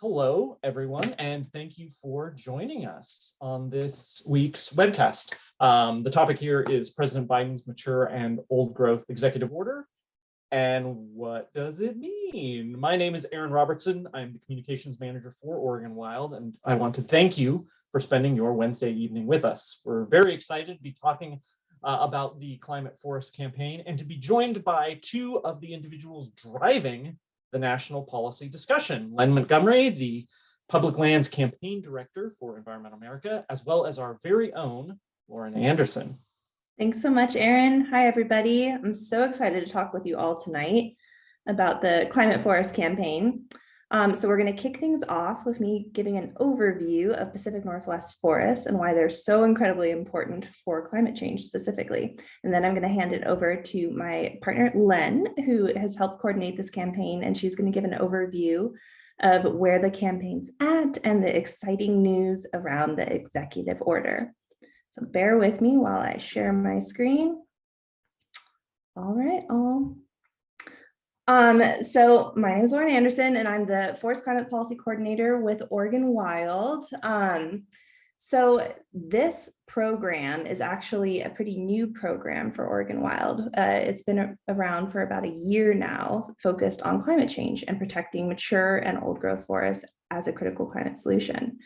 Hello, everyone, and thank you for joining us on this week's webcast. The topic here is President Biden's Mature and Old Growth Executive Order. And what does it mean? My name is Aaron Robertson. I'm the Communications Manager for Oregon Wild, and I want to thank you for spending your Wednesday evening with us. We're very excited to be talking about the Climate Forest campaign and to be joined by two of the individuals driving the national policy discussion. Len Montgomery, the Public Lands Campaign Director for Environmental America, as well as our very own Lauren Anderson. Thanks so much, Aaron. Hi, everybody. I'm so excited to talk with you all tonight about the Climate Forest campaign. So we're going to kick things off with me giving an overview of Pacific Northwest forests and why they're so incredibly important for climate change specifically. And then I'm going to hand it over to my partner, Len, who has helped coordinate this campaign, and she's going to give an overview of where the campaign's at and the exciting news around the executive order. So bear with me while I share my screen. All right, so my name is Lauren Anderson, and I'm the Forest Climate Policy Coordinator with Oregon Wild. So this program is actually a pretty new program for Oregon Wild. It's been around for about a year now, focused on climate change and protecting mature and old growth forests as a critical climate solution.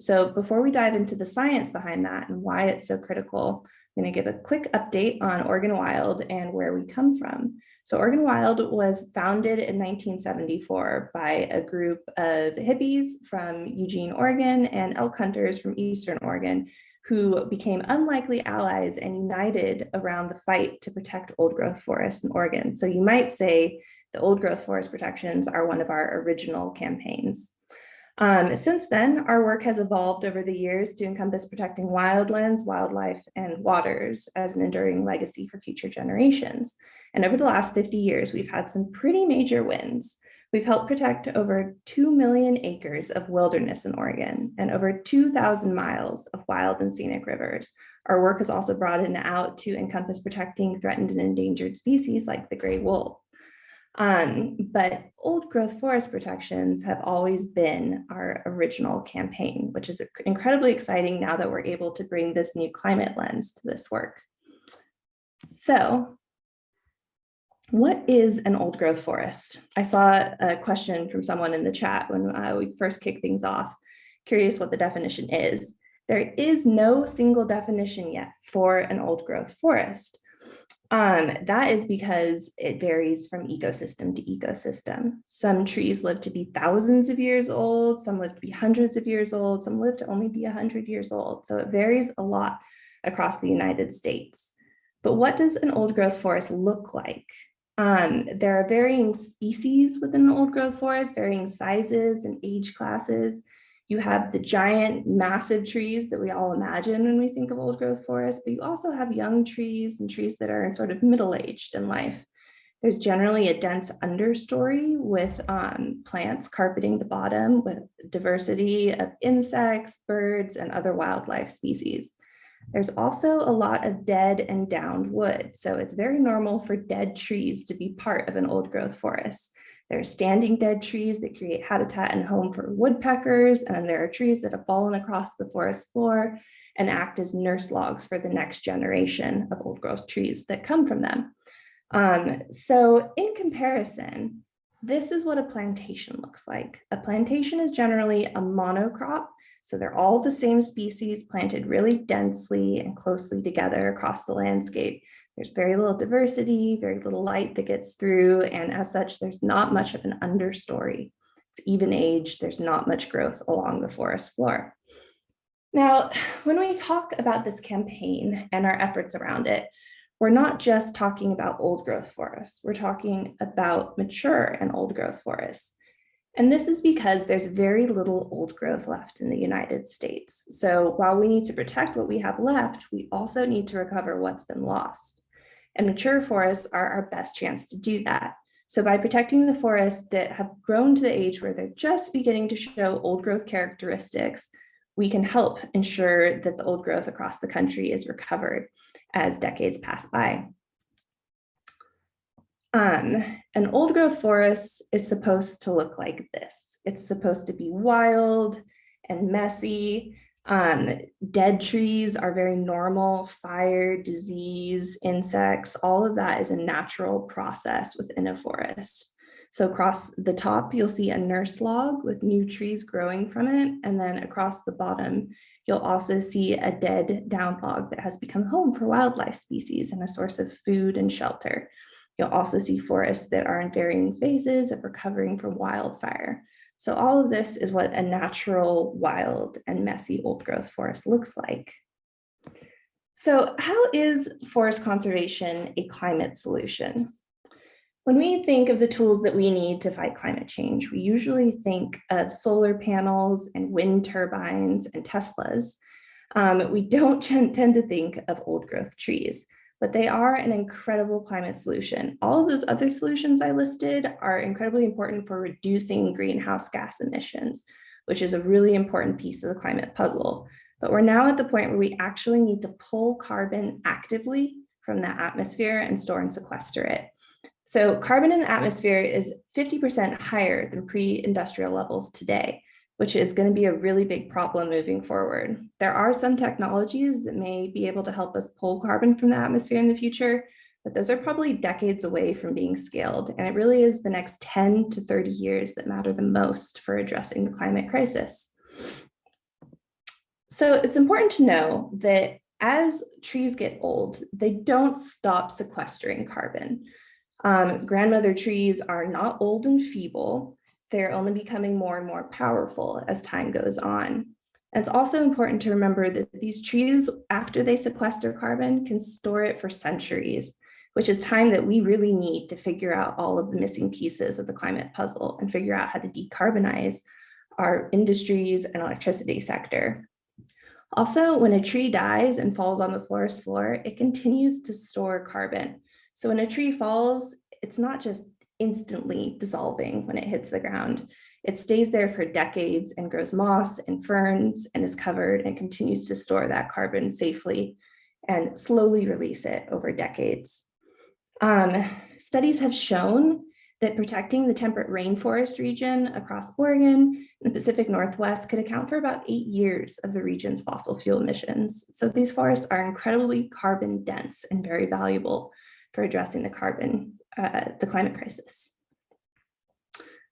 So before we dive into the science behind that and why it's so critical, I'm going to give a quick update on Oregon Wild and where we come from. So Oregon Wild was founded in 1974 by a group of hippies from Eugene, Oregon, and elk hunters from Eastern Oregon who became unlikely allies and united around the fight to protect old growth forests in Oregon. So you might say the old growth forest protections are one of our original campaigns. Since then, our work has evolved over the years to encompass protecting wildlands, wildlife, and waters as an enduring legacy for future generations. And over the last 50 years, we've had some pretty major wins. We've helped protect over 2 million acres of wilderness in Oregon and over 2,000 miles of wild and scenic rivers. Our work has also broadened out to encompass protecting threatened and endangered species like the gray wolf. But old growth forest protections have always been our original campaign, which is incredibly exciting now that we're able to bring this new climate lens to this work. So what is an old growth forest? I saw a question from someone in the chat when we first kicked things off, curious what the definition is. There is no single definition yet for an old growth forest. That is because it varies from ecosystem to ecosystem. Some trees live to be thousands of years old, some live to be hundreds of years old, some live to only be 100 years old. So it varies a lot across the United States. But what does an old growth forest look like? There are varying species within an old growth forest, varying sizes and age classes. You have the giant, massive trees that we all imagine when we think of old growth forests, but you also have young trees and trees that are sort of middle-aged in life. There's generally a dense understory with plants carpeting the bottom with diversity of insects, birds, and other wildlife species. There's also a lot of dead and downed wood, so it's very normal for dead trees to be part of an old growth forest. There are standing dead trees that create habitat and home for woodpeckers, and there are trees that have fallen across the forest floor and act as nurse logs for the next generation of old growth trees that come from them. So in comparison, this is what a plantation looks like. A plantation is generally a monocrop, so they're all the same species planted really densely and closely together across the landscape. There's very little diversity, very little light that gets through, and as such, there's not much of an understory. It's even age, there's not much growth along the forest floor. Now, when we talk about this campaign and our efforts around it, we're not just talking about old growth forests, we're talking about mature and old growth forests. And this is because there's very little old growth left in the United States. So while we need to protect what we have left, we also need to recover what's been lost. And mature forests are our best chance to do that. So by protecting the forests that have grown to the age where they're just beginning to show old growth characteristics, we can help ensure that the old growth across the country is recovered as decades pass by. An old growth forest is supposed to look like this. It's supposed to be wild and messy. Dead trees are very normal. Fire, disease, insects, all of that is a natural process within a forest. So across the top, you'll see a nurse log with new trees growing from it. And then across the bottom, you'll also see a dead down log that has become home for wildlife species and a source of food and shelter. You'll also see forests that are in varying phases of recovering from wildfire. So all of this is what a natural, wild, and messy old growth forest looks like. So how is forest conservation a climate solution? When we think of the tools that we need to fight climate change, we usually think of solar panels and wind turbines and Teslas. We don't tend to think of old growth trees, but they are an incredible climate solution. All of those other solutions I listed are incredibly important for reducing greenhouse gas emissions, which is a really important piece of the climate puzzle. But we're now at the point where we actually need to pull carbon actively from the atmosphere and store and sequester it. So carbon in the atmosphere is 50% higher than pre-industrial levels today, which is going to be a really big problem moving forward. There are some technologies that may be able to help us pull carbon from the atmosphere in the future, but those are probably decades away from being scaled. And it really is the next 10 to 30 years that matter the most for addressing the climate crisis. So it's important to know that as trees get old, they don't stop sequestering carbon. Grandmother trees are not old and feeble. They're only becoming more and more powerful as time goes on. And it's also important to remember that these trees, after they sequester carbon, can store it for centuries, which is time that we really need to figure out all of the missing pieces of the climate puzzle and figure out how to decarbonize our industries and electricity sector. Also, when a tree dies and falls on the forest floor, it continues to store carbon. So when a tree falls, it's not just instantly dissolving when it hits the ground. It stays there for decades and grows moss and ferns and is covered and continues to store that carbon safely and slowly release it over decades. Studies have shown that protecting the temperate rainforest region across Oregon and the Pacific Northwest could account for about 8 years of the region's fossil fuel emissions. So these forests are incredibly carbon dense and very valuable for addressing the climate crisis.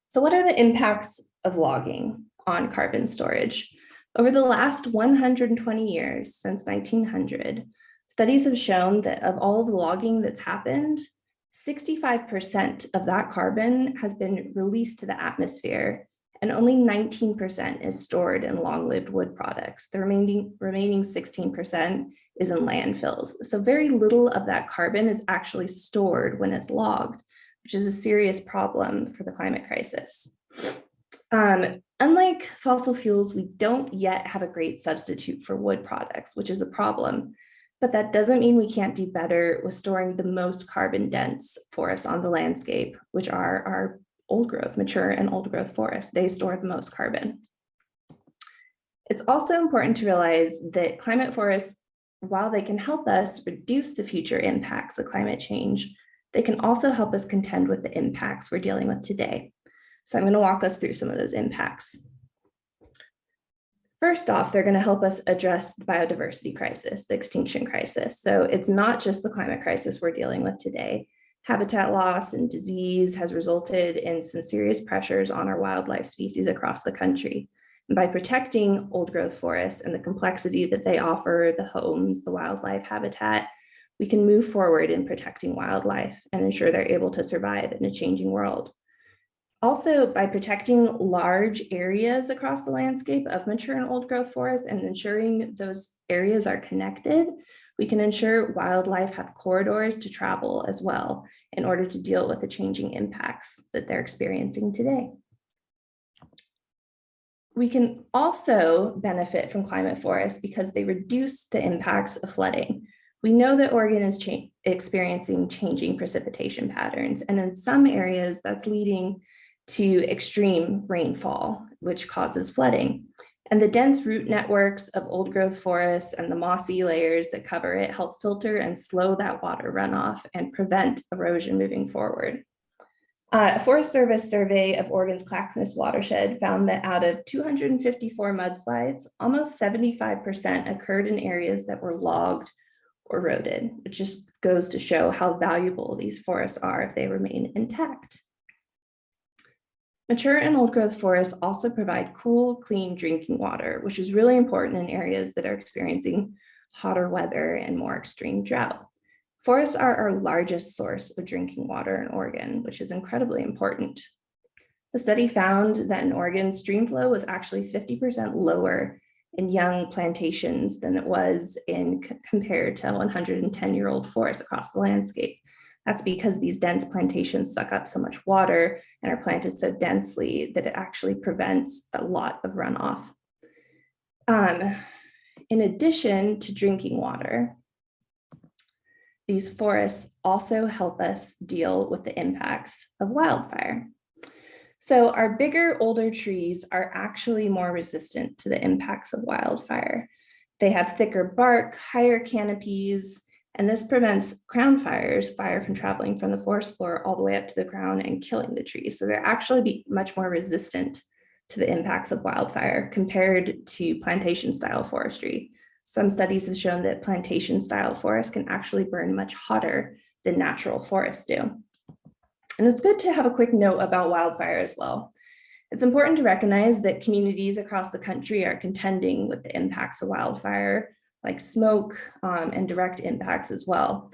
So what are the impacts of logging on carbon storage? Over the last 120 years, since 1900, studies have shown that of all the logging that's happened, 65% of that carbon has been released to the atmosphere, and only 19% is stored in long-lived wood products. The remaining 16% is in landfills. So very little of that carbon is actually stored when it's logged, which is a serious problem for the climate crisis. Unlike fossil fuels, we don't yet have a great substitute for wood products, which is a problem. But that doesn't mean we can't do better with storing the most carbon dense forests on the landscape, which are our old growth, mature and old growth forests. They store the most carbon. It's also important to realize that climate forests, while they can help us reduce the future impacts of climate change, they can also help us contend with the impacts we're dealing with today. So I'm going to walk us through some of those impacts. First off, they're going to help us address the biodiversity crisis, the extinction crisis. So it's not just the climate crisis we're dealing with today. Habitat loss and disease has resulted in some serious pressures on our wildlife species across the country. And by protecting old growth forests and the complexity that they offer, the homes, the wildlife habitat, we can move forward in protecting wildlife and ensure they're able to survive in a changing world. Also, by protecting large areas across the landscape of mature and old growth forests and ensuring those areas are connected, we can ensure wildlife have corridors to travel as well in order to deal with the changing impacts that they're experiencing today. We can also benefit from climate forests because they reduce the impacts of flooding. We know that Oregon is experiencing changing precipitation patterns, and in some areas that's leading to extreme rainfall, which causes flooding. And the dense root networks of old growth forests and the mossy layers that cover it help filter and slow that water runoff and prevent erosion moving forward. A Forest Service survey of Oregon's Clackamas watershed found that out of 254 mudslides, almost 75% occurred in areas that were logged or eroded, which just goes to show how valuable these forests are if they remain intact. Mature and old growth forests also provide cool, clean drinking water, which is really important in areas that are experiencing hotter weather and more extreme drought. Forests are our largest source of drinking water in Oregon, which is incredibly important. The study found that in Oregon, stream flow was actually 50% lower in young plantations than it was compared to 110-year-old forests across the landscape. That's because these dense plantations suck up so much water and are planted so densely that it actually prevents a lot of runoff. In addition to drinking water, these forests also help us deal with the impacts of wildfire. So our bigger, older trees are actually more resistant to the impacts of wildfire. They have thicker bark, higher canopies, and this prevents crown fires, fire from traveling from the forest floor all the way up to the ground and killing the trees. So they're actually much more resistant to the impacts of wildfire compared to plantation-style forestry. Some studies have shown that plantation-style forests can actually burn much hotter than natural forests do. And it's good to have a quick note about wildfire as well. It's important to recognize that communities across the country are contending with the impacts of wildfire, like smoke and direct impacts as well.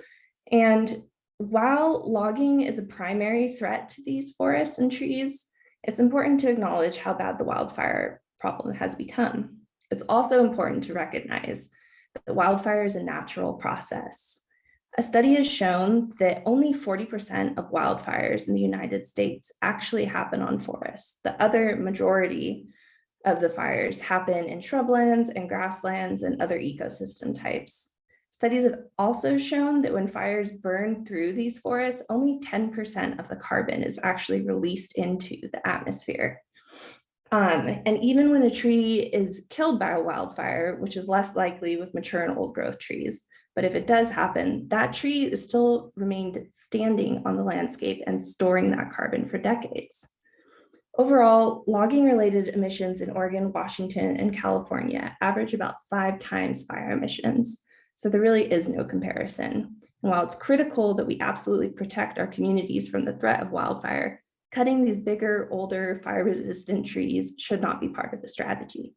And while logging is a primary threat to these forests and trees, it's important to acknowledge how bad the wildfire problem has become. It's also important to recognize that wildfire is a natural process. A study has shown that only 40% of wildfires in the United States actually happen on forests. The other majority of the fires happen in shrublands and grasslands and other ecosystem types. Studies have also shown that when fires burn through these forests, only 10% of the carbon is actually released into the atmosphere. And even when a tree is killed by a wildfire, which is less likely with mature and old growth trees, but if it does happen, that tree is still remained standing on the landscape and storing that carbon for decades. Overall, logging-related emissions in Oregon, Washington, and California average about 5 times fire emissions. So there really is no comparison. And while it's critical that we absolutely protect our communities from the threat of wildfire, cutting these bigger, older, fire-resistant trees should not be part of the strategy.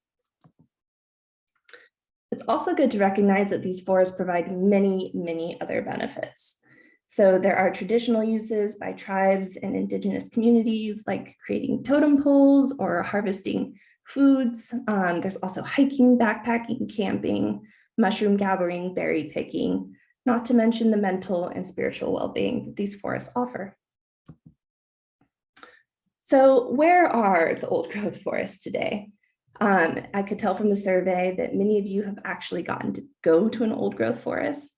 It's also good to recognize that these forests provide many, many other benefits. So there are traditional uses by tribes and indigenous communities, like creating totem poles or harvesting foods. There's also hiking, backpacking, camping, mushroom gathering, berry picking, not to mention the mental and spiritual well-being that these forests offer. So where are the old growth forests today? I could tell from the survey that many of you have actually gotten to go to an old growth forest.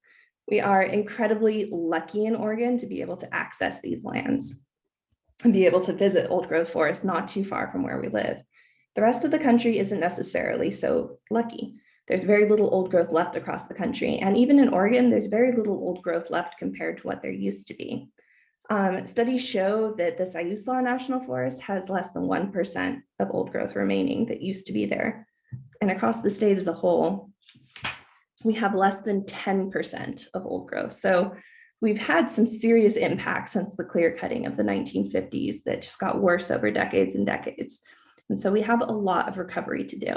We are incredibly lucky in Oregon to be able to access these lands and be able to visit old growth forests not too far from where we live. The rest of the country isn't necessarily so lucky. There's very little old growth left across the country. And even in Oregon, there's very little old growth left compared to what there used to be. Studies show that the Siuslaw National Forest has less than 1% of old growth remaining that used to be there. And across the state as a whole, we have less than 10% of old growth. So we've had some serious impacts since the clear cutting of the 1950s that just got worse over decades and decades. And so we have a lot of recovery to do.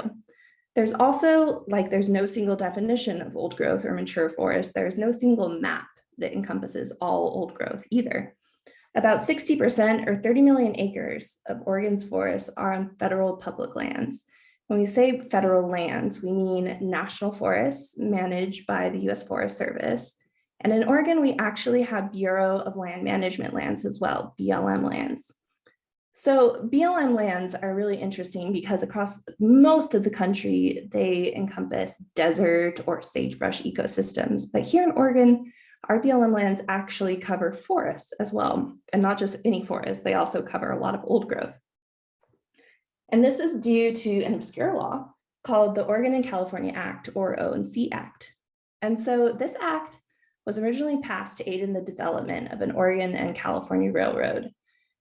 There's also, there's no single definition of old growth or mature forest. There's no single map that encompasses all old growth either. About 60% or 30 million acres of Oregon's forests are on federal public lands. When we say federal lands, we mean national forests managed by the US Forest Service. And in Oregon, we actually have Bureau of Land Management lands as well, BLM lands. So BLM lands are really interesting because across most of the country, they encompass desert or sagebrush ecosystems. But here in Oregon, our BLM lands actually cover forests as well, and not just any forest, they also cover a lot of old growth. And this is due to an obscure law called the Oregon and California Act, or ONC Act. And so this act was originally passed to aid in the development of an Oregon and California railroad.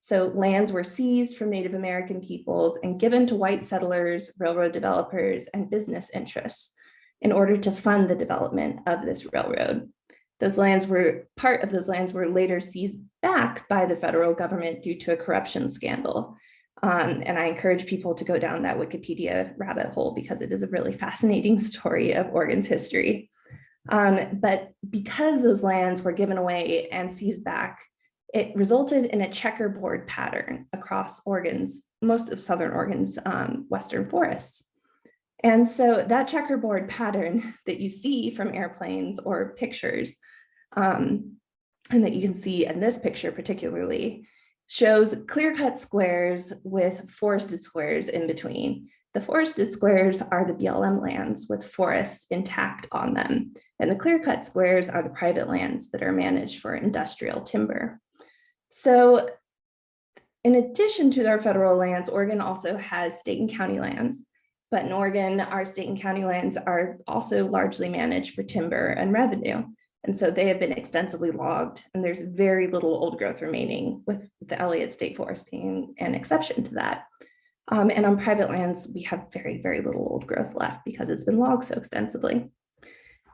So lands were seized from Native American peoples and given to white settlers, railroad developers, and business interests in order to fund the development of this railroad. Part of those lands were later seized back by the federal government due to a corruption scandal. And I encourage people to go down that Wikipedia rabbit hole because it is a really fascinating story of Oregon's history. But because those lands were given away and seized back, it resulted in a checkerboard pattern across most of Southern Oregon's western forests. And so that checkerboard pattern that you see from airplanes or pictures, and that you can see in this picture particularly, shows clear-cut squares with forested squares in between. The forested squares are the BLM lands with forests intact on them, and the clear-cut squares are the private lands that are managed for industrial timber. So in addition to their federal lands, Oregon also has state and county lands. But in Oregon, our state and county lands are also largely managed for timber and revenue. And so they have been extensively logged, and there's very little old growth remaining, with the Elliott State Forest being an exception to that. And on private lands, we have very, very little old growth left because it's been logged so extensively.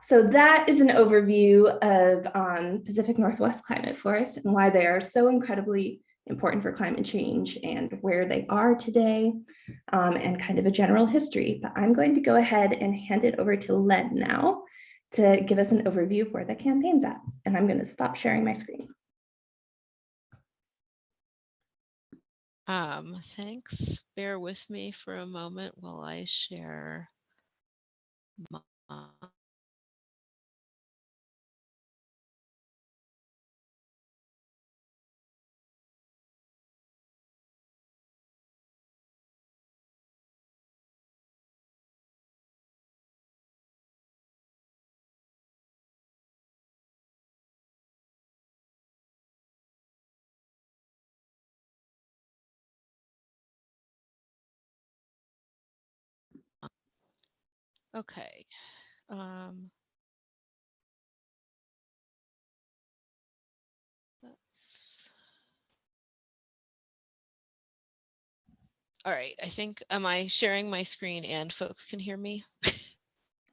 So that is an overview of Pacific Northwest climate forests and why they are so incredibly important for climate change and where they are today, and kind of a general history. But I'm going to go ahead and hand it over to Len now to give us an overview of where the campaign's at. And I'm going to stop sharing my screen. Thanks. Bear with me for a moment while I share my okay. All right, I think, am I sharing my screen and folks can hear me?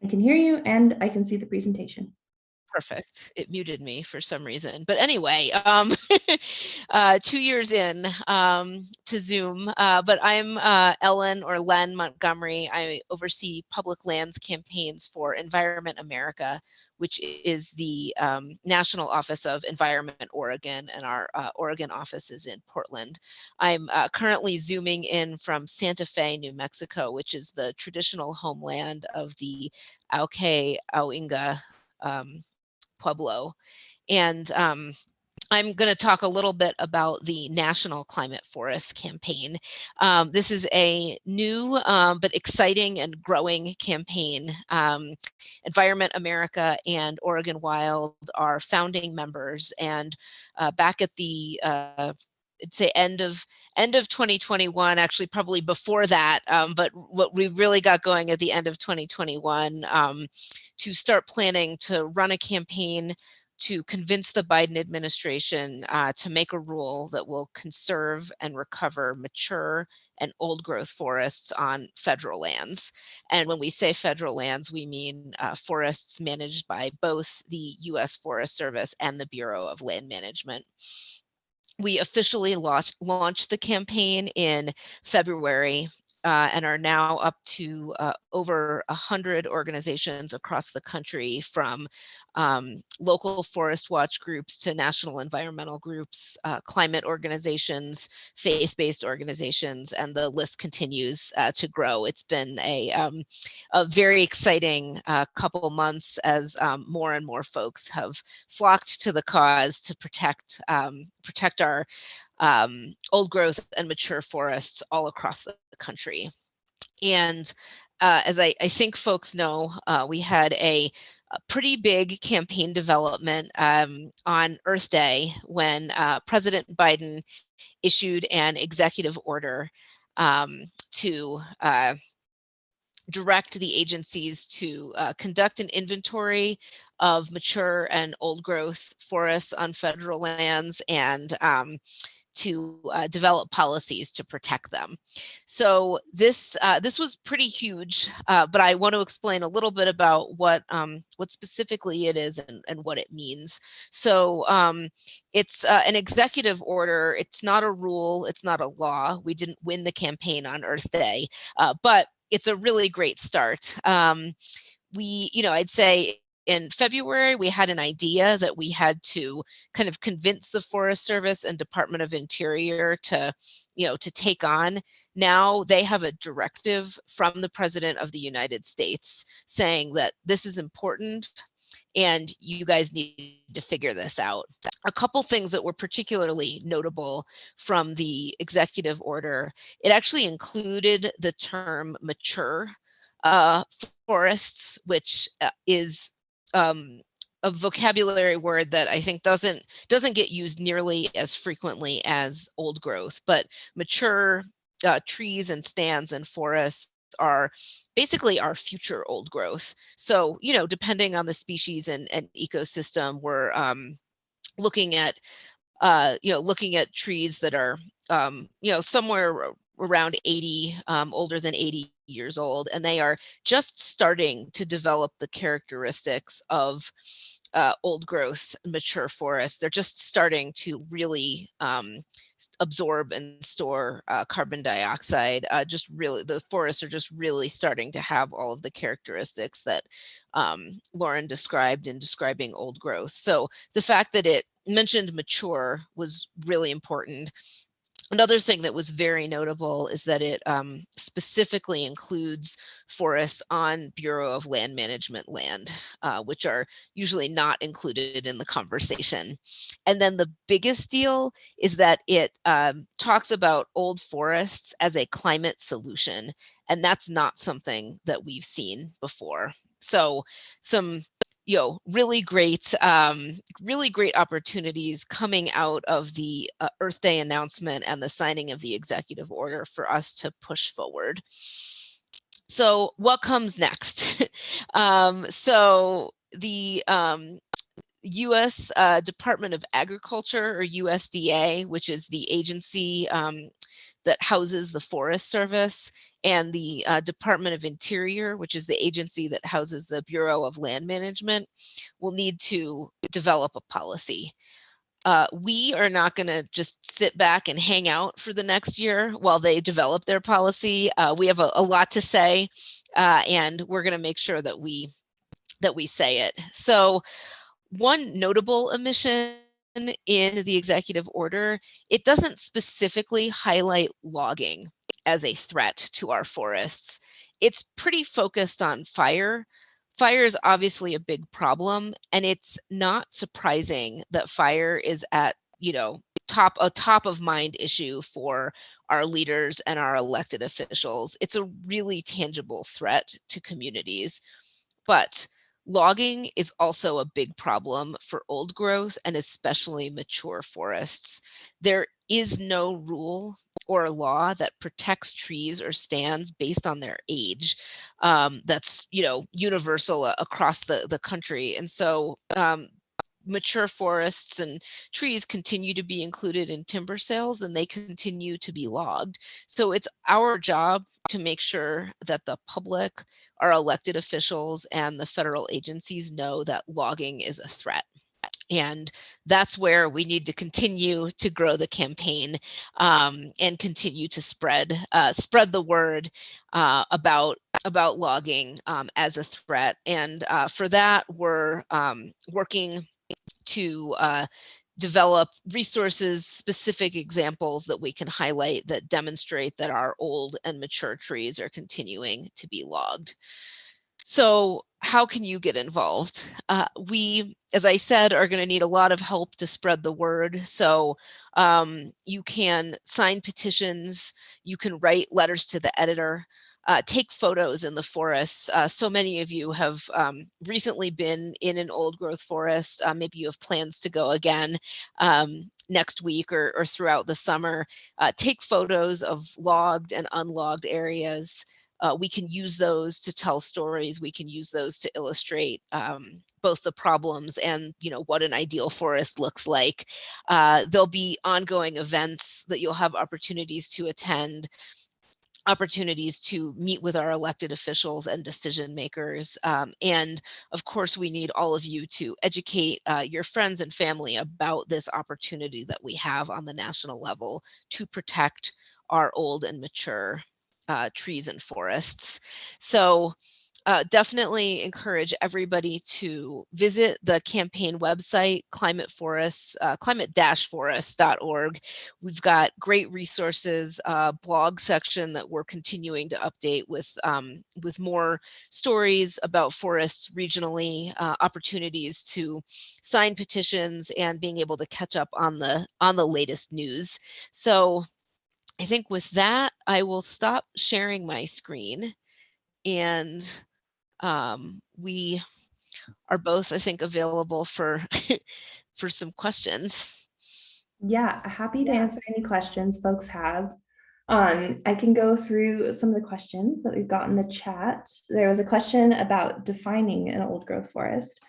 I can hear you and I can see the presentation. Perfect. It muted me for some reason. But anyway, 2 years in to Zoom, but I'm Ellen or Len Montgomery. I oversee public lands campaigns for Environment America, which is the National Office of Environment Oregon, and our Oregon office is in Portland. I'm currently Zooming in from Santa Fe, New Mexico, which is the traditional homeland of the Auke Auinga Pueblo. And I'm going to talk a little bit about the National Climate Forest Campaign. This is a new but exciting and growing campaign. Environment America and Oregon Wild are founding members, and back at the I'd say end of 2021, actually probably before that, but what we really got going at the end of 2021 to start planning to run a campaign to convince the Biden administration to make a rule that will conserve and recover mature and old growth forests on federal lands. And when we say federal lands, we mean forests managed by both the U.S. Forest Service and the Bureau of Land Management. We officially launched the campaign in February and are now up to over 100 organizations across the country, from local forest watch groups to national environmental groups, climate organizations, faith-based organizations, and the list continues to grow. It's been a very exciting couple months as more and more folks have flocked to the cause to protect our old growth and mature forests all across the country. And as I think folks know, we had a pretty big campaign development on Earth Day when President Biden issued an executive order to direct the agencies to conduct an inventory of mature and old growth forests on federal lands, and to develop policies to protect them. So this was pretty huge, but I want to explain a little bit about what specifically it is and what it means. So it's an executive order. It's not a rule. It's not a law. We didn't win the campaign on Earth Day, but it's a really great start. I'd say in February, we had an idea that we had to kind of convince the Forest Service and Department of Interior to take on. Now they have a directive from the President of the United States saying that this is important and you guys need to figure this out. A couple things that were particularly notable from the executive order: it actually included the term mature forests, which is a vocabulary word that I think doesn't get used nearly as frequently as old growth. But mature trees and stands and forests are basically our future old growth. So, depending on the species and ecosystem, we're looking at trees that are somewhere around 80, older than 80 years old, and they are just starting to develop the characteristics of old growth mature forests. They're just starting to really absorb and store carbon dioxide. The forests are just really starting to have all of the characteristics that Lauren described in describing old growth. So the fact that it mentioned mature was really important. Another thing that was very notable is that it specifically includes forests on Bureau of Land Management land, which are usually not included in the conversation. And then the biggest deal is that it talks about old forests as a climate solution, and that's not something that we've seen before. So some really great opportunities coming out of the Earth Day announcement and the signing of the executive order for us to push forward. So what comes next? So the U.S. Department of Agriculture, or USDA, which is the agency that houses the Forest Service, and the Department of Interior, which is the agency that houses the Bureau of Land Management, will need to develop a policy. We are not going to just sit back and hang out for the next year while they develop their policy. We have a lot to say, and we're going to make sure that we say it. So one notable omission in the executive order, it doesn't specifically highlight logging as a threat to our forests. It's pretty focused on fire. Fire is obviously a big problem, and it's not surprising that fire is at, a top of mind issue for our leaders and our elected officials. It's a really tangible threat to communities. But logging is also a big problem for old growth and especially mature forests. There is no rule or law that protects trees or stands based on their age. That's universal across the country. And so mature forests and trees continue to be included in timber sales, and they continue to be logged. So it's our job to make sure that the public, our elected officials, and the federal agencies know that logging is a threat. And that's where we need to continue to grow the campaign and continue to spread the word about logging as a threat. And for that, we're working to develop resources, specific examples that we can highlight that demonstrate that our old and mature trees are continuing to be logged. So how can you get involved? We, as I said, are going to need a lot of help to spread the word. So you can sign petitions, you can write letters to the editor, take photos in the forests. So many of you have recently been in an old growth forest. Maybe you have plans to go again next week or throughout the summer. Take photos of logged and unlogged areas. we can use those to tell stories. We can use those to illustrate both the problems and, what an ideal forest looks like. There'll be ongoing events that you'll have opportunities to attend, opportunities to meet with our elected officials and decision makers. And of course, we need all of you to educate your friends and family about this opportunity that we have on the national level to protect our old and mature trees and forests. So definitely encourage everybody to visit the campaign website, climate-forests.org. We've got great resources, blog section that we're continuing to update with more stories about forests regionally, opportunities to sign petitions, and being able to catch up on the latest news. So I think with that, I will stop sharing my screen, and we are both, I think, available for for some questions. Yeah, happy to answer any questions folks have. I can go through some of the questions that we've got in the chat. There was a question about defining an old growth forest.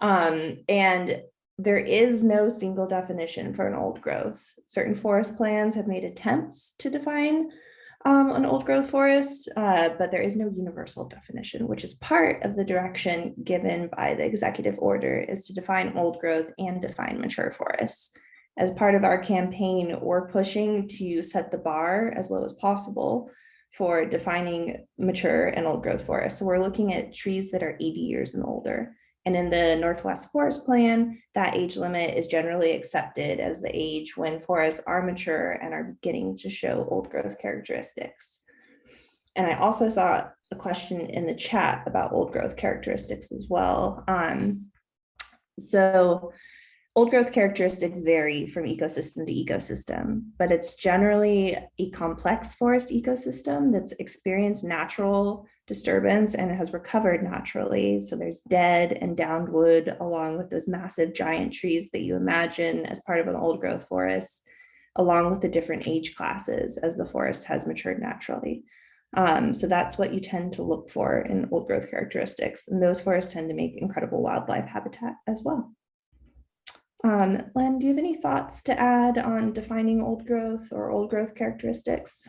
And there is no single definition for an old growth. Certain forest plans have made attempts to define an old growth forest, but there is no universal definition, which is part of the direction given by the executive order, is to define old growth and define mature forests. As part of our campaign, we're pushing to set the bar as low as possible for defining mature and old growth forests. So we're looking at trees that are 80 years and older. And in the Northwest Forest Plan, that age limit is generally accepted as the age when forests are mature and are beginning to show old growth characteristics. And I also saw a question in the chat about old growth characteristics as well. So old growth characteristics vary from ecosystem to ecosystem, but it's generally a complex forest ecosystem that's experienced natural disturbance and has recovered naturally. So there's dead and downed wood along with those massive giant trees that you imagine as part of an old growth forest, along with the different age classes as the forest has matured naturally. So that's what you tend to look for in old growth characteristics. And those forests tend to make incredible wildlife habitat as well. Len, do you have any thoughts to add on defining old growth or old growth characteristics?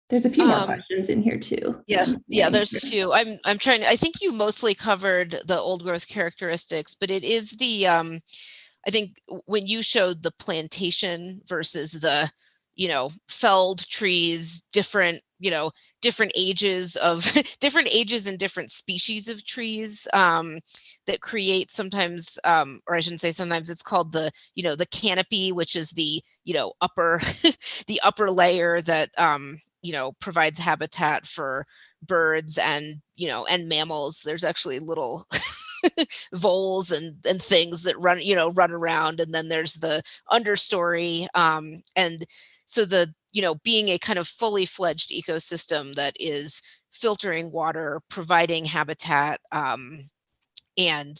There's a few more questions in here too. Yeah, there's a few. I'm trying to, I think you mostly covered the old growth characteristics, but it is the I think when you showed the plantation versus the felled trees, different ages of different ages and different species of trees that create sometimes, or I shouldn't say sometimes, it's called the the canopy, which is the upper the upper layer that provides habitat for birds and and mammals. There's actually little voles and things that run around, and then there's the understory, and so the being a kind of fully fledged ecosystem that is filtering water, providing habitat, and and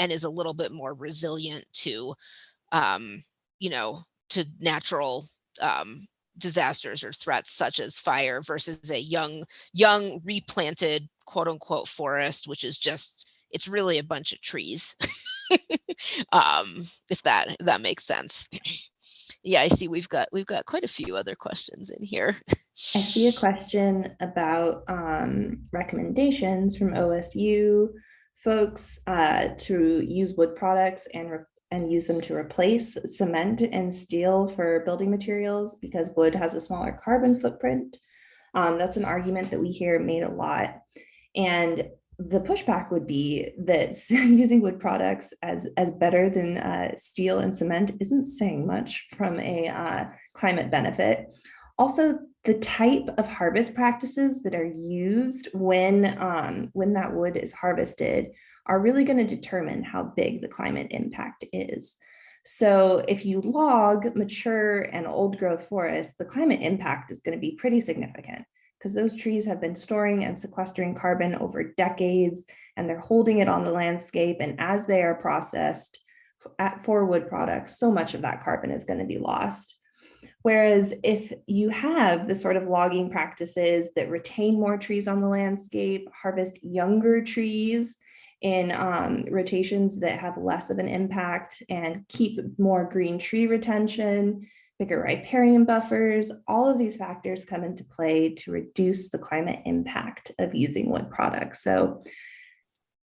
is a little bit more resilient to to natural disasters or threats such as fire, versus a young replanted quote unquote forest, which is just, it's really a bunch of trees. If that makes sense. Yeah, I see we've got quite a few other questions in here. I see a question about recommendations from OSU folks to use wood products and use them to replace cement and steel for building materials because wood has a smaller carbon footprint. That's an argument that we hear made a lot. And the pushback would be that using wood products as better than steel and cement isn't saying much from a climate benefit. Also, the type of harvest practices that are used when that wood is harvested are really going to determine how big the climate impact is. So if you log mature and old growth forests, the climate impact is going to be pretty significant because those trees have been storing and sequestering carbon over decades, and they're holding it on the landscape. And as they are processed for wood products, so much of that carbon is going to be lost. Whereas if you have the sort of logging practices that retain more trees on the landscape, harvest younger trees in rotations that have less of an impact, and keep more green tree retention, bigger riparian buffers, all of these factors come into play to reduce the climate impact of using wood products. So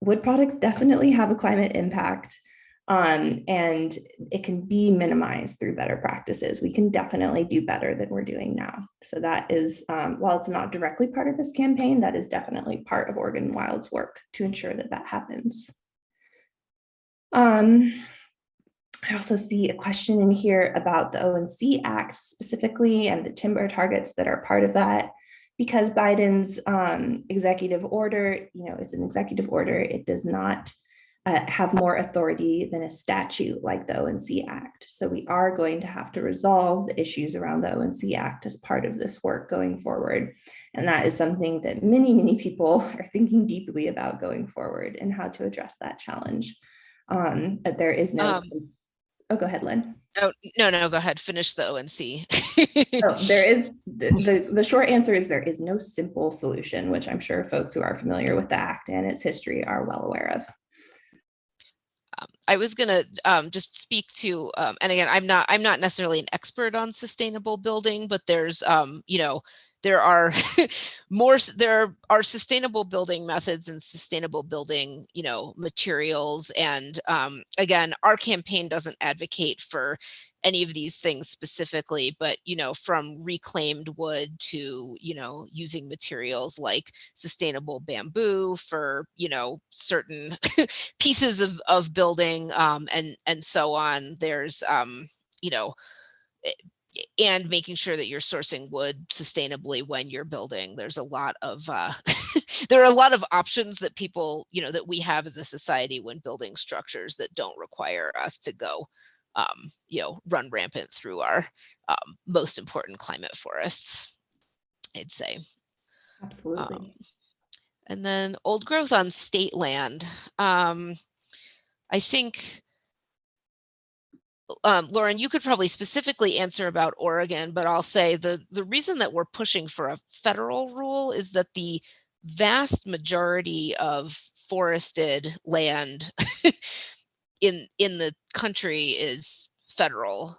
wood products definitely have a climate impact, and it can be minimized through better practices. We can definitely do better than we're doing now. So that is, while it's not directly part of this campaign, that is definitely part of Oregon Wild's work to ensure that that happens. I also see a question in here about the ONC Act specifically and the timber targets that are part of that. Because Biden's executive order, it's an executive order, it does not have more authority than a statute like the ONC Act. So we are going to have to resolve the issues around the ONC Act as part of this work going forward. And that is something that many, many people are thinking deeply about going forward and how to address that challenge. There is no, oh, go ahead, Lynn. Oh, no, go ahead, finish the ONC. There is, the short answer is there is no simple solution, which I'm sure folks who are familiar with the Act and its history are well aware of. I was going to just speak to, and again, I'm not necessarily an expert on sustainable building, but there's, there are there are sustainable building methods and sustainable building, materials. And again, our campaign doesn't advocate for any of these things specifically, but, from reclaimed wood to, using materials like sustainable bamboo for, certain pieces of building, and so on. There's, and making sure that you're sourcing wood sustainably when you're building. There's a lot of there are a lot of options that people, that we have as a society when building structures that don't require us to go, run rampant through our most important climate forests, I'd say. Absolutely. And then old growth on state land. I think Lauren, you could probably specifically answer about Oregon, but I'll say the reason that we're pushing for a federal rule is that the vast majority of forested land in the country is federal.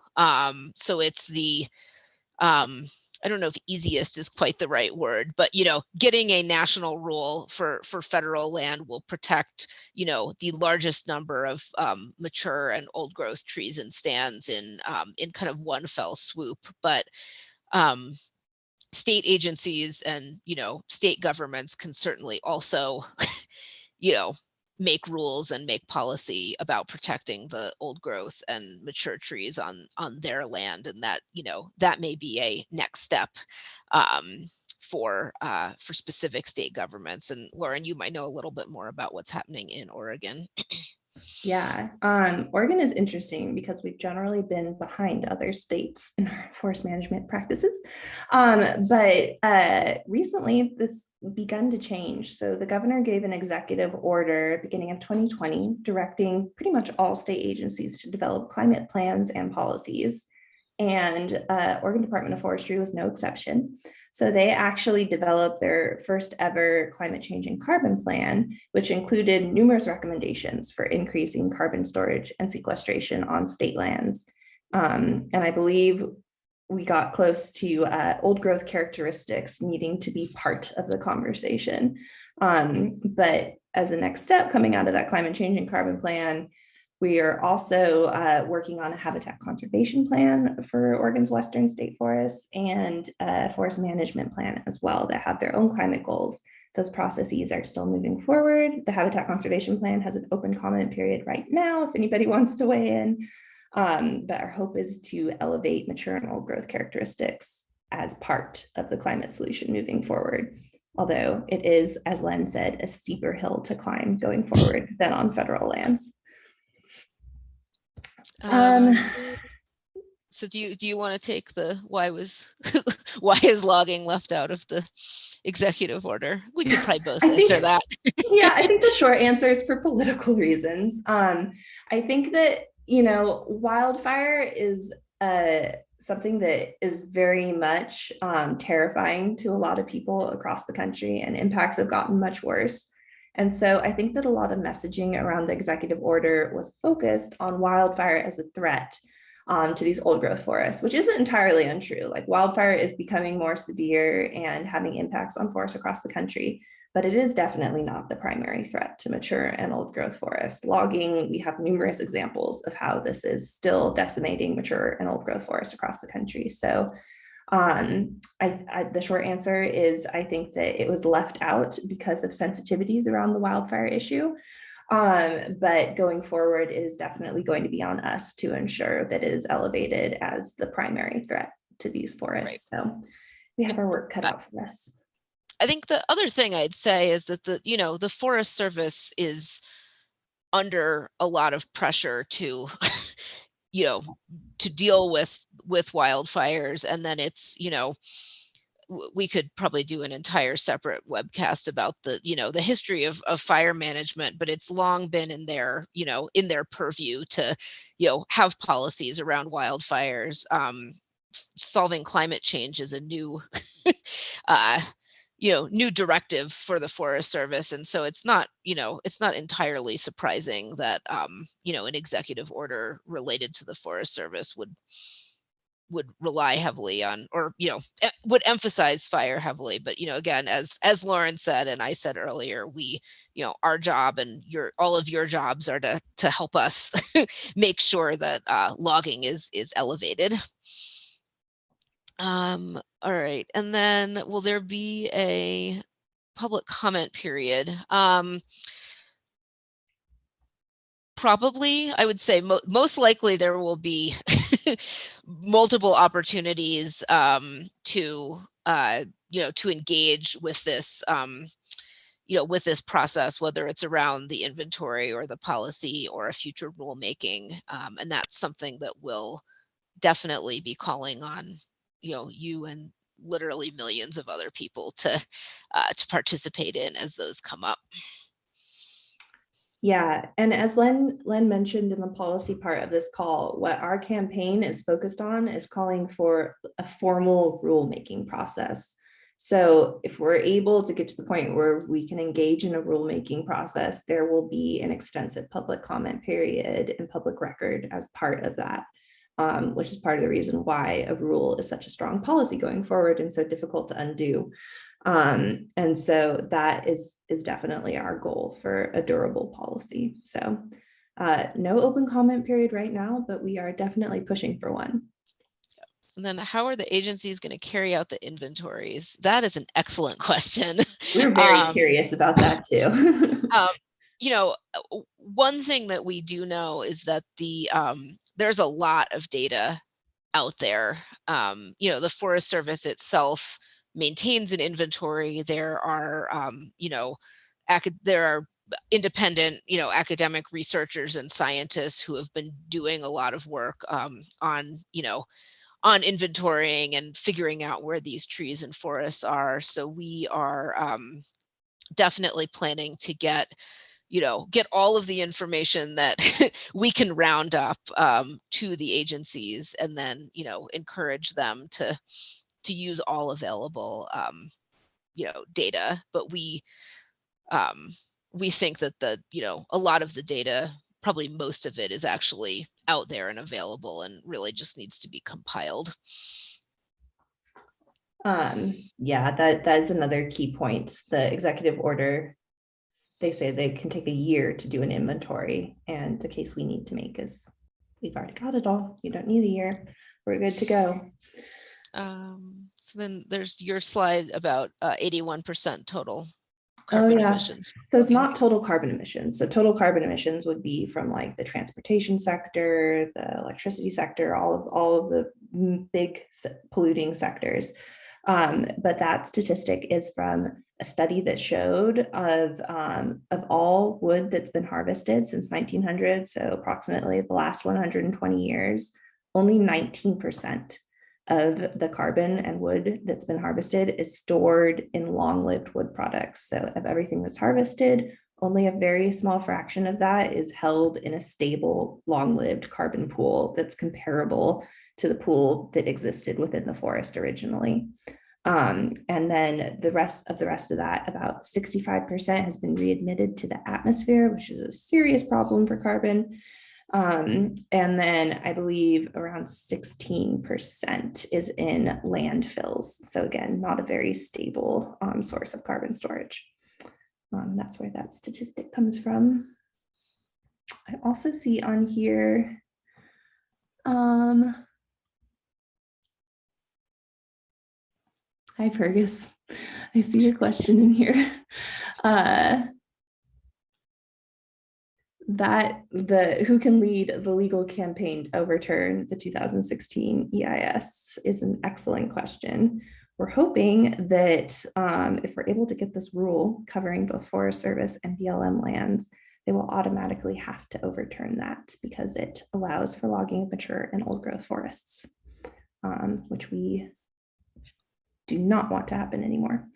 So it's the I don't know if easiest is quite the right word, but getting a national rule for federal land will protect, the largest number of mature and old growth trees and stands in kind of one fell swoop. But state agencies and state governments can certainly also make rules and make policy about protecting the old growth and mature trees on their land, and that that may be a next step for specific state governments. And Lauren, you might know a little bit more about what's happening in Oregon. Yeah, Oregon is interesting because we've generally been behind other states in our forest management practices, but recently this begun to change. So the governor gave an executive order beginning of 2020 directing pretty much all state agencies to develop climate plans and policies, and Oregon Department of Forestry was no exception. So they actually developed their first ever climate change and carbon plan, which included numerous recommendations for increasing carbon storage and sequestration on state lands. And I believe we got close to old growth characteristics needing to be part of the conversation. But as a next step coming out of that climate change and carbon plan, we are also working on a habitat conservation plan for Oregon's western state forests and a forest management plan as well that have their own climate goals. Those processes are still moving forward. The habitat conservation plan has an open comment period right now if anybody wants to weigh in. But our hope is to elevate mature and old growth characteristics as part of the climate solution moving forward. Although it is, as Len said, a steeper hill to climb going forward than on federal lands. So do you want to take the why is logging left out of the executive order? We could probably both answer that. Yeah, I think the short answer is for political reasons. I think that wildfire is a something that is very much terrifying to a lot of people across the country, and impacts have gotten much worse. And so I think that a lot of messaging around the executive order was focused on wildfire as a threat to these old growth forests, which isn't entirely untrue. Like wildfire is becoming more severe and having impacts on forests across the country, but it is definitely not the primary threat to mature and old growth forests. Logging, we have numerous examples of how this is still decimating mature and old growth forests across the country. So the short answer is I think that it was left out because of sensitivities around the wildfire issue. But going forward, it is definitely going to be on us to ensure that it is elevated as the primary threat to these forests. Right. So we have our work cut out for us. I think the other thing I'd say is that the Forest Service is under a lot of pressure to to deal with wildfires, and then it's we could probably do an entire separate webcast about the history of fire management, but it's long been in their purview to have policies around wildfires. Solving climate change is a new new directive for the Forest Service, and so it's not entirely surprising that an executive order related to the Forest Service would rely heavily on, or would emphasize fire heavily. But again, as Lauren said and I said earlier, we our job and all of your jobs are to help us make sure that logging is elevated. All right, and then will there be a public comment period? Probably, I would say most likely there will be multiple opportunities to engage with this with this process, whether it's around the inventory or the policy or a future rulemaking, and that's something that will definitely be calling on you and literally millions of other people to participate in as those come up. Yeah, and as Len mentioned in the policy part of this call, what our campaign is focused on is calling for a formal rulemaking process. So if we're able to get to the point where we can engage in a rulemaking process, there will be an extensive public comment period and public record as part of that. Which is part of the reason why a rule is such a strong policy going forward and so difficult to undo. And so that is definitely our goal for a durable policy. So no open comment period right now, but we are definitely pushing for one. And then how are the agencies going to carry out the inventories? That is an excellent question. We're very curious about that too. One thing that we do know is that there's a lot of data out there. The Forest Service itself maintains an inventory. There are, there are independent, academic researchers and scientists who have been doing a lot of work on inventorying and figuring out where these trees and forests are. So we are definitely planning to get all of the information that we can round up to the agencies, and then encourage them to use all available data. But we think that a lot of the data, probably most of it, is actually out there and available and really just needs to be compiled. Yeah, that is another key point. The executive order, they say they can take a year to do an inventory, and the case we need to make is we've already got it all. You don't need a year. We're good to go. So then there's your slide about 81% total carbon emissions. So it's not total carbon emissions. So total carbon emissions would be from like the transportation sector, the electricity sector, all of the big polluting sectors. But that statistic is from a study that showed of all wood that's been harvested since 1900, so approximately the last 120 years, only 19% of the carbon and wood that's been harvested is stored in long-lived wood products. So of everything that's harvested, Only a very small fraction of that is held in a stable, long-lived carbon pool that's comparable to the pool that existed within the forest originally. And then the rest of that, about 65% has been readmitted to the atmosphere, which is a serious problem for carbon. And then I believe around 16% is in landfills. So again, not a very stable source of carbon storage. That's where that statistic comes from. I also see on here, hi, Fergus. I see your question in here. Who can lead the legal campaign to overturn the 2016 EIS is an excellent question. We're hoping that if we're able to get this rule covering both Forest Service and BLM lands, they will automatically have to overturn that because it allows for logging of mature and old growth forests, which we do not want to happen anymore.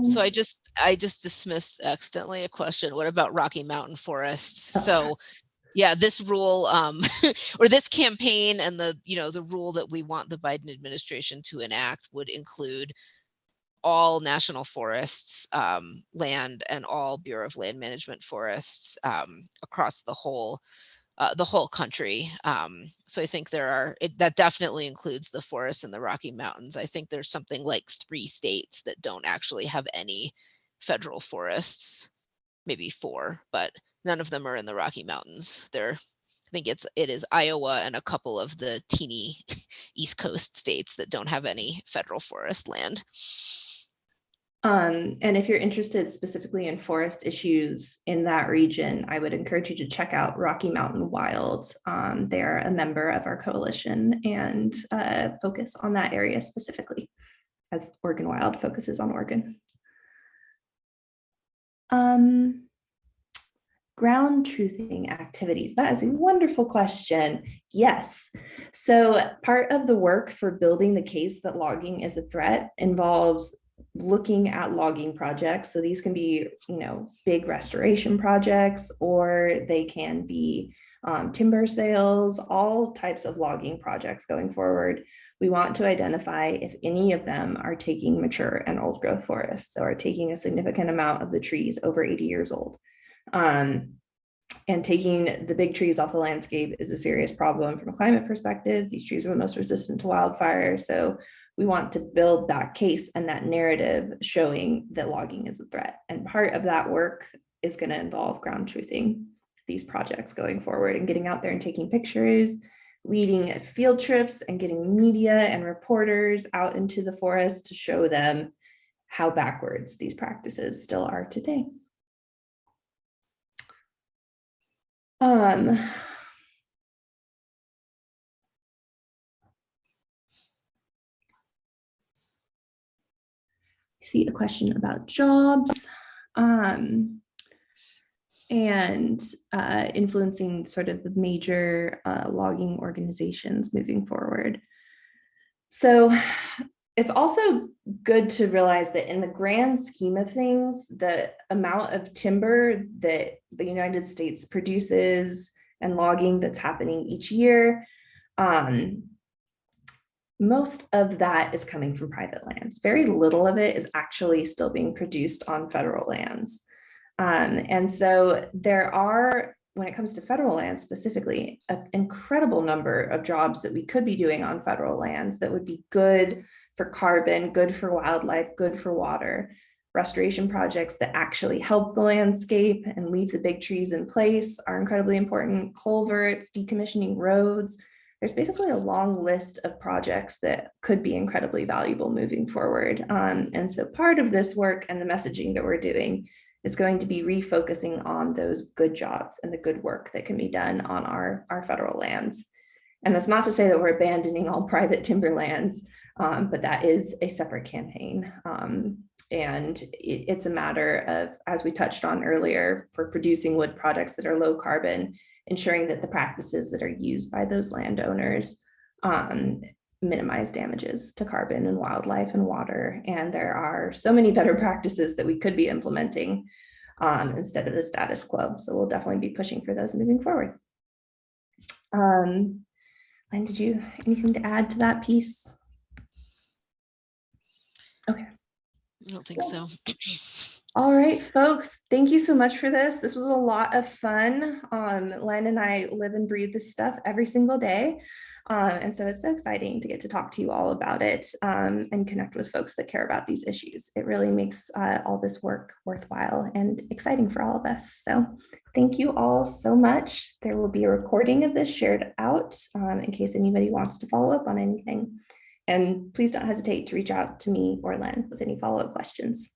So I just dismissed accidentally a question. What about Rocky Mountain forests? So yeah, this rule or this campaign and the rule that we want the Biden administration to enact would include all national forests, land, and all Bureau of Land Management forests across the whole country. So I think that definitely includes the forests in the Rocky Mountains. I think there's something like 3 states that don't actually have any federal forests, maybe 4, but none of them are in the Rocky Mountains. I think it is Iowa and a couple of the teeny East Coast states that don't have any federal forest land. And if you're interested specifically in forest issues in that region, I would encourage you to check out Rocky Mountain Wild. They're a member of our coalition and focus on that area specifically, as Oregon Wild focuses on Oregon. Ground truthing activities. That is a wonderful question. Yes. So part of the work for building the case that logging is a threat involves looking at logging projects. So these can be, big restoration projects, or they can be timber sales, all types of logging projects going forward. We want to identify if any of them are taking mature and old growth forests, or are taking a significant amount of the trees over 80 years old. And taking the big trees off the landscape is a serious problem from a climate perspective. These trees are the most resistant to wildfire. So we want to build that case and that narrative showing that logging is a threat. And part of that work is going to involve ground truthing these projects going forward and getting out there and taking pictures, leading field trips and getting media and reporters out into the forest to show them how backwards these practices still are today. See a question about jobs and influencing sort of the major logging organizations moving forward. So it's also good to realize that in the grand scheme of things, the amount of timber that the United States produces and logging that's happening each year, most of that is coming from private lands. Very little of it is actually still being produced on federal lands. And so there are, when it comes to federal lands specifically, an incredible number of jobs that we could be doing on federal lands that would be good for carbon, good for wildlife, good for water. Restoration projects that actually help the landscape and leave the big trees in place are incredibly important. Culverts, decommissioning roads. There's basically a long list of projects that could be incredibly valuable moving forward. And so part of this work and the messaging that we're doing is going to be refocusing on those good jobs and the good work that can be done on our federal lands. And that's not to say that we're abandoning all private timberlands, but that is a separate campaign. And it's a matter of, as we touched on earlier, for producing wood products that are low carbon, ensuring that the practices that are used by those landowners minimize damages to carbon and wildlife and water. And there are so many better practices that we could be implementing instead of the status quo. So we'll definitely be pushing for those moving forward. Len, did you anything to add to that piece? Okay. I don't think so. All right, folks, thank you so much for this. This was a lot of fun. Len and I live and breathe this stuff every single day. And so it's so exciting to get to talk to you all about it and connect with folks that care about these issues. It really makes all this work worthwhile and exciting for all of us. So thank you all so much. There will be a recording of this shared out in case anybody wants to follow up on anything. And please don't hesitate to reach out to me or Len with any follow-up questions.